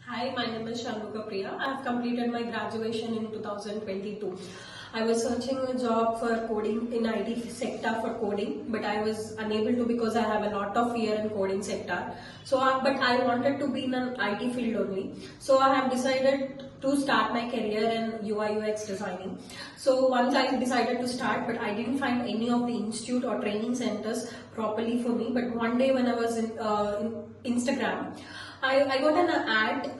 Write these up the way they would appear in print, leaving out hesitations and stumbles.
Hi, my name is Shanmukha Priya. I have completed my graduation in 2022. I was searching a job for coding in IT sector for coding, but I was unable to because I have a lot of fear in coding sector. But I wanted to be in an IT field only. So I have decided to start my career in UI UX designing. So once I decided to start, but I didn't find any of the institute or training centers properly for me. But one day when I was in Instagram, I got an ad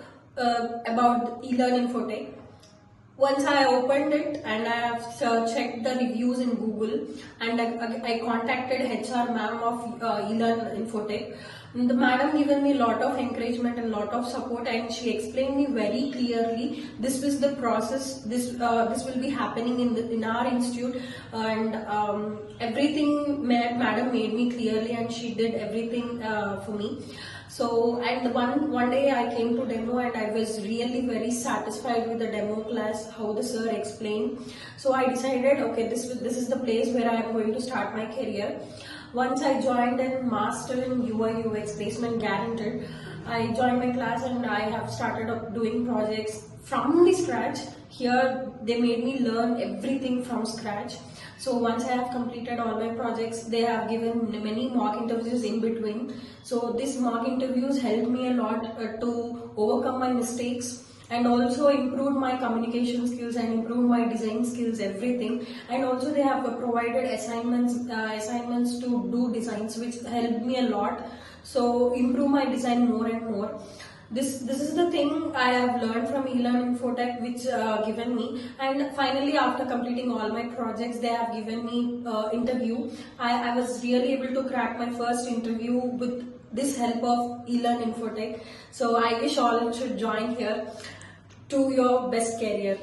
about Elearn Infotech. Once I opened it and I have checked the reviews in Google, and I contacted HR ma'am of Elearn Infotech. The madam given me a lot of encouragement and lot of support, and she explained me very clearly this is the process. This will be happening in our institute, and everything madam made me clearly, and she did everything for me. So, and one day I came to demo and I was really very satisfied with the demo class, how the sir explained. So I decided, okay, this is the place where I am going to start my career. Once I joined in Master in UI UX Placement Guaranteed, I joined my class and I have started up doing projects from the scratch. Here they made me learn everything from scratch. So once I have completed all my projects, they have given many mock interviews in between. So these mock interviews helped me a lot to overcome my mistakes and also improve my communication skills and improve my design skills, everything. And also they have provided assignments to do designs, which helped me a lot. So improve my design more and more. This is the thing I have learned from Elearn Infotech, which given me. And finally, after completing all my projects, they have given me interview. I was really able to crack my first interview with this help of Elearn Infotech. So I wish all should join here to your best career.